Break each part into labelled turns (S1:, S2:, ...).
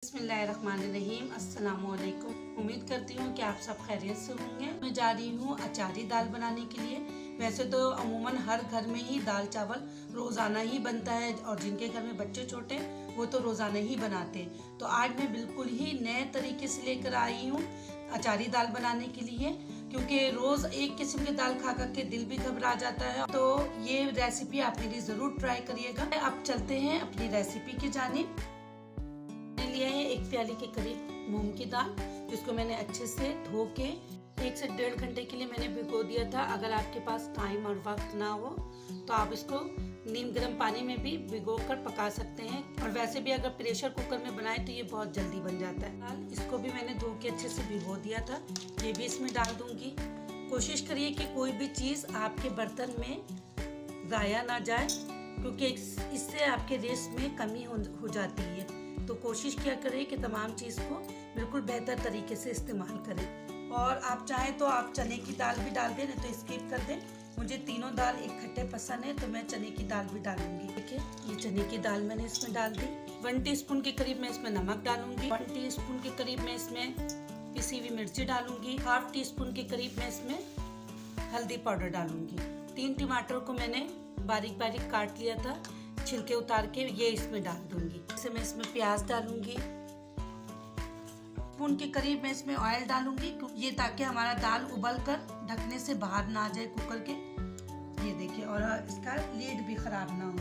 S1: बिस्मिल्लाहिर्रहमानिर्रहीम। अस्सलामुअलैकुम। उम्मीद करती हूँ कि आप सब खैरियत से होंगे। मैं जा रही हूँ अचारी दाल बनाने के लिए। वैसे तो अमूमन हर घर में ही दाल चावल रोज़ाना ही बनता है और जिनके घर में बच्चे छोटे वो तो रोज़ाना ही बनाते हैं। तो आज मैं बिल्कुल ही नए तरीके से लेकर आई हूँ अचारी दाल बनाने के लिए, क्योंकि रोज़ एक किस्म की दाल खा कर के दिल भी घबरा जाता है। तो ये रेसिपी आप मेरी ज़रूर ट्राई करिएगा। अब चलते हैं अपनी रेसिपी की जानिब। लिया है 1 प्याली के करीब मूंग की दाल, जिसको मैंने अच्छे से धो के 1 से 1.5 घंटे के लिए मैंने भिगो दिया था। अगर आपके पास टाइम और वक्त ना हो तो आप इसको नीम गर्म पानी में भी भिगो कर पका सकते हैं, और वैसे भी अगर प्रेशर कुकर में बनाए तो ये बहुत जल्दी बन जाता है। दाल इसको भी मैंने धो के अच्छे से भिगो दिया था, ये भी इसमें डाल दूंगी। कोशिश करिए कि कोई भी चीज़ आपके बर्तन में ज़ाया ना जाए, क्योंकि इससे आपके रेस्ट में कमी हो जाती है। तो कोशिश किया करें कि तमाम चीज़ को बिल्कुल बेहतर तरीके से इस्तेमाल करें। और आप चाहें तो आप चने की दाल भी डाल दें, नहीं तो स्किप कर दें। मुझे तीनों दाल इकट्ठे पसंद है तो मैं चने की दाल भी डालूंगी। ठीक है, ये चने की दाल मैंने इसमें डाल दी। 1 टीस्पून के करीब मैं इसमें नमक डालूंगी। 1 टीस्पून के करीब मैं इसमें पिसी हुई मिर्ची डालूंगी। 1/2 टीस्पून के करीब मैं इसमें हल्दी पाउडर डालूंगी। 3 टमाटर को मैंने बारीक बारीक काट लिया था, छिलके उतार के ये इसमें डाल दूंगी। जैसे मैं इसमें प्याज डालूंगी। स्पून के करीब मैं इसमें ऑयल डालूंगी, ये ताकि हमारा दाल उबल कर ढकने से बाहर ना आ जाए कुकर के। ये देखिए, और इसका लीड भी खराब ना हो।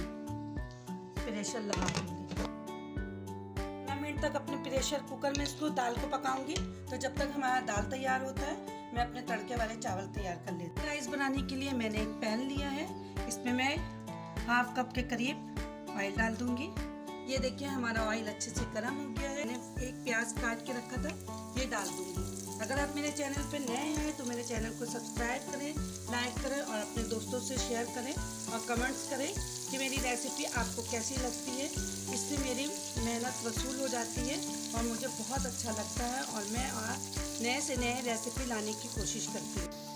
S1: प्रेशर लगा दूंगी। 15 मिनट तक अपने प्रेशर कुकर में इसको दाल को पकाऊंगी। तो जब तक हमारा दाल तैयार होता है मैं अपने तड़के वाले चावल तैयार कर लेती हूँ। राइस बनाने के लिए मैंने एक पैन लिया है, इसमें मैं 1/2 कप के करीब ऑयल डाल दूंगी। ये देखिए हमारा ऑयल अच्छे से गर्म हो गया है। मैंने एक प्याज काट के रखा था, ये डाल दूंगी। अगर आप मेरे चैनल पे नए हैं तो मेरे चैनल को सब्सक्राइब करें, लाइक करें और अपने दोस्तों से शेयर करें और कमेंट्स करें कि मेरी रेसिपी आपको कैसी लगती है। इससे मेरी मेहनत वसूल हो जाती है और मुझे बहुत अच्छा लगता है, और मैं नए से नए रेसिपी लाने की कोशिश करती हूँ।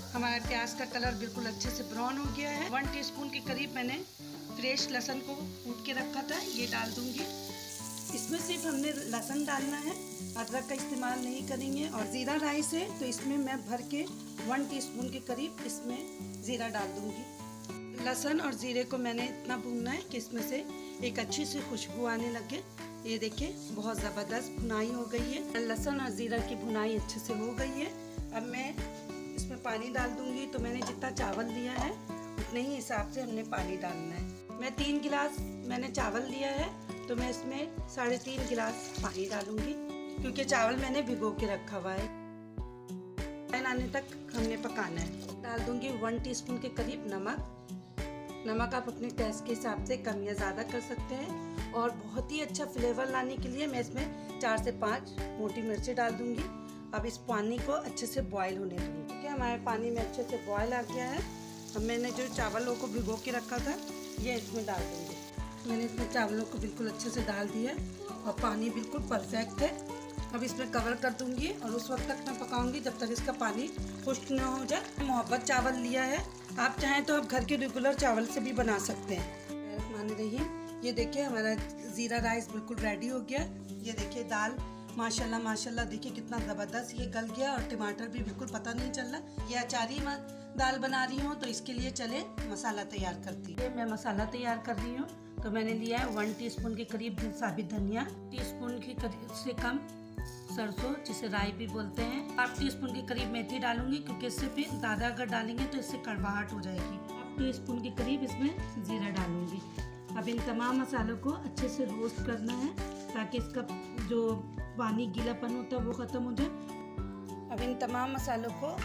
S1: हमारा प्याज का कलर बिल्कुल अच्छे से ब्राउन हो गया है। 1 टीस्पून के करीब मैंने फ्रेश लहसुन को कूट के रखा था, ये डाल दूंगी। इसमें सिर्फ हमने लहसुन डालना है, अदरक का इस्तेमाल नहीं करेंगे। और ज़ीरा राइस है तो इसमें मैं भर के 1 टीस्पून के करीब इसमें ज़ीरा डाल दूंगी। लहसुन और ज़ीरे को मैंने इतना भूनना है कि इसमें से एक अच्छी सी खुशबू आने लगे। ये देखिए बहुत ज़बरदस्त भुनाई हो गई है। लहसुन और ज़ीरा की भुनाई अच्छे से हो गई है। अब मैं इसमें पानी डाल दूंगी। तो मैंने जितना चावल लिया है उतने ही हिसाब से हमने पानी डालना है। मैं 3 गिलास मैंने चावल लिया है, तो मैं इसमें 3.5 गिलास पानी डालूंगी, क्योंकि चावल मैंने भिगो के रखा हुआ है। आने तक हमने पकाना है। डाल दूंगी 1 टीस्पून के करीब नमक आप अपने टेस्ट के हिसाब से कम या ज़्यादा कर सकते हैं। और बहुत ही अच्छा फ्लेवर लाने के लिए मैं इसमें 4 से 5 मोटी मिर्ची डाल दूंगी। अब इस पानी को अच्छे से बॉयल होने दूंगी। ठीक है, हमारे पानी में अच्छे से बॉयल आ गया है। अब मैंने जो चावलों को भिगो के रखा था ये इसमें डाल दूंगी। मैंने इसमें चावलों को बिल्कुल अच्छे से डाल दिया और पानी बिल्कुल परफेक्ट है। अब इसमें कवर कर दूंगी और उस वक्त तक मैं पकाऊंगी जब तक इसका पानी खुश्क न हो जाए। मोहब्बत चावल लिया है, आप चाहें तो आप घर के रेगुलर चावल से भी बना सकते हैं। मान रही ये देखिए हमारा ज़ीरा राइस बिल्कुल रेडी हो गया। ये देखिए दाल माशाल्लाह माशाल्लाह, देखिए कितना ज़बरदस्त ये गल गया, और टमाटर भी बिल्कुल पता नहीं चल रहा। ये अचारी दाल बना रही हूँ तो इसके लिए चले मसाला तैयार करती हूँ। मैं मसाला तैयार कर रही हूँ। तो मैंने लिया है 1 टीस्पून के करीब साबित धनिया, टीस्पून के करीब से कम सरसों जिसे राई भी बोलते हैं। 1/2 टीस्पून के करीब मेथी डालूंगी, क्योंकि इससे फिर ज़्यादा अगर डालेंगे तो इससे कड़वाहट हो जाएगी। 1/2 टीस्पून के करीब इसमें जीरा डालूंगी। अब इन तमाम मसालों को अच्छे से रोस्ट करना है ताकि इसका जो पानी गीलापन होता है वो ख़त्म हो जाए। अब इन तमाम मसालों को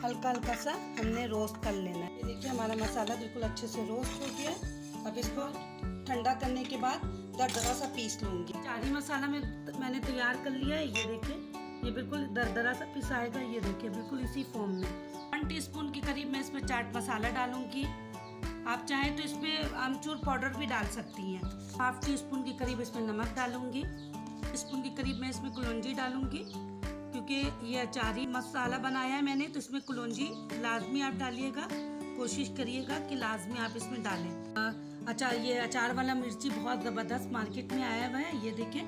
S1: हल्का हल्का सा हमने रोस्ट कर लेना है। ये देखिए हमारा मसाला बिल्कुल अच्छे से रोस्ट हो गया। अब इसको ठंडा करने के बाद दरदरा सा पीस लूँगी। अचारी मसाला मैंने तैयार कर लिया है। ये देखिए ये बिल्कुल दरदरा सा पिसाएगा। ये देखिए बिल्कुल इसी फॉर्म में। 1 टीस्पून के करीब मैं इसमें चाट मसाला डालूंगी। आप चाहें तो इसमें आमचूर पाउडर भी डाल सकती हैं। 1/2 टीस्पून के करीब इसमें नमक डालूंगी। टीस्पून के करीब मैं इसमें कलौंजी डालूंगी, क्योंकि ये अचारी मसाला बनाया है मैंने, तो इसमें कलौंजी लाजमी आप डालिएगा। कोशिश करिएगा कि लाजमी आप इसमें डालें। ये अचार वाला मिर्ची बहुत ज़बरदस्त मार्केट में आया हुआ है। ये देखें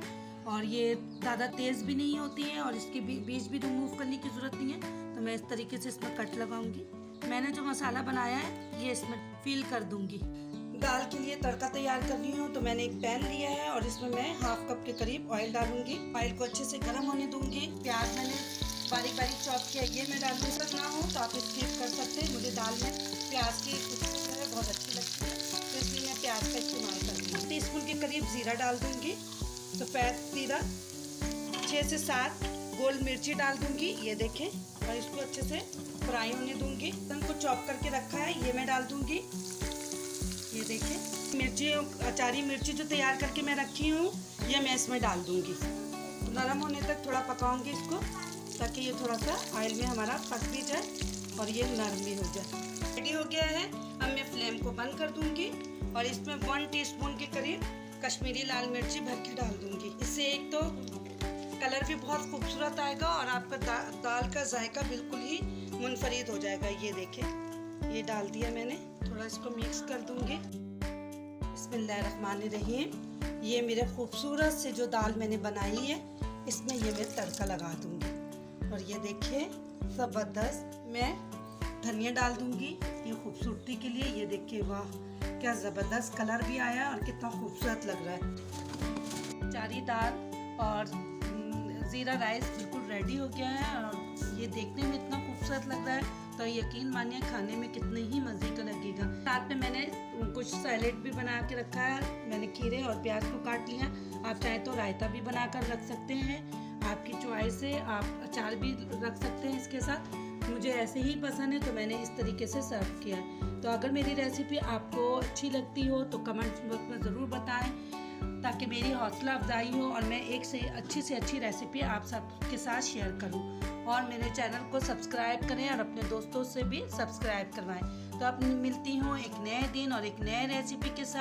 S1: और ये ज़्यादा तेज़ भी नहीं होती है और इसके बीज भी रिमूव करने की ज़रूरत नहीं है। तो मैं इस तरीके से इसमें कट लगाऊंगी। मैंने जो मसाला बनाया है ये इसमें फिल कर दूंगी। दाल के लिए तड़का तैयार कर रही हूँ, तो मैंने एक पैन लिया है और इसमें मैं हाफ कप के करीब ऑयल डालूंगी। ऑयल को अच्छे से गर्म होने दूंगी। प्याज मैंने बारीक बारीक चॉप किया, ये मैं डालूंगी। पसंद ना हो तो आप स्किप कर सकते हैं। मुझे दाल में प्याज की खुशबू है बहुत अच्छी लगती है, तो इसलिए मैं प्याज का इस्तेमाल करती हूँ। टीस्पून के करीब ज़ीरा डाल दूंगी, सफ़ेद ज़ीरा। 6 से 7 गोल मिर्ची डाल दूंगी, ये देखें, और इसको अच्छे से फ्राई होने दूंगी। लहसुन को चॉप करके रखा है ये मैं डाल दूंगी, ये देखें। मिर्ची, अचारी मिर्ची जो तैयार करके मैं रखी हूँ ये मैं इसमें डाल दूंगी। नरम होने तक थोड़ा पकाऊंगी इसको, ताकि ये थोड़ा सा ऑयल में हमारा पक भी जाए और ये नरम भी हो जाए। रेडी हो गया है। अब मैं फ्लेम को बंद कर दूंगी और इसमें 1 टीस्पून के करीब कश्मीरी लाल मिर्ची भर के डाल दूंगी। इससे एक तो कलर भी बहुत खूबसूरत आएगा और आपका दाल का जायका बिल्कुल ही मुनफरिद हो जाएगा। ये देखें, ये डाल दिया मैंने। थोड़ा इसको मिक्स कर दूंगी। बिस्मिल्लाहिर्रहमानिर्रहीम। ये मेरे खूबसूरत से जो दाल मैंने बनाई है इसमें ये मैं तड़का लगा दूंगी। और ये देखिए ज़बरदस्त, मैं धनिया डाल दूंगी ये खूबसूरती के लिए। ये देखिए, वाह क्या ज़बरदस्त कलर भी आया और कितना खूबसूरत लग रहा है। चारी दाल और ज़ीरा राइस बिल्कुल रेडी हो गया है और ये देखने में इतना खूबसूरत लग रहा है, तो यकीन मानिए खाने में कितने ही मज़े का लगेगा। साथ में मैंने कुछ सैलेड भी बना के रखा है। मैंने खीरे और प्याज को काट लिया। आप चाहें तो रायता भी बना कर रख सकते हैं, आपकी चॉइस है। आप अचार भी रख सकते हैं इसके साथ। मुझे ऐसे ही पसंद है तो मैंने इस तरीके से सर्व किया है। तो अगर मेरी रेसिपी आपको अच्छी लगती हो तो कमेंट्स बॉक्स में ज़रूर बताएं, ताकि मेरी हौसला अफजाई हो और मैं एक से अच्छी रेसिपी आप सबके साथ शेयर करूं। और मेरे चैनल को सब्सक्राइब करें और अपने दोस्तों से भी सब्सक्राइब करवाएं। तो अब मिलती हूँ एक नए दिन और एक नए रेसिपी के साथ।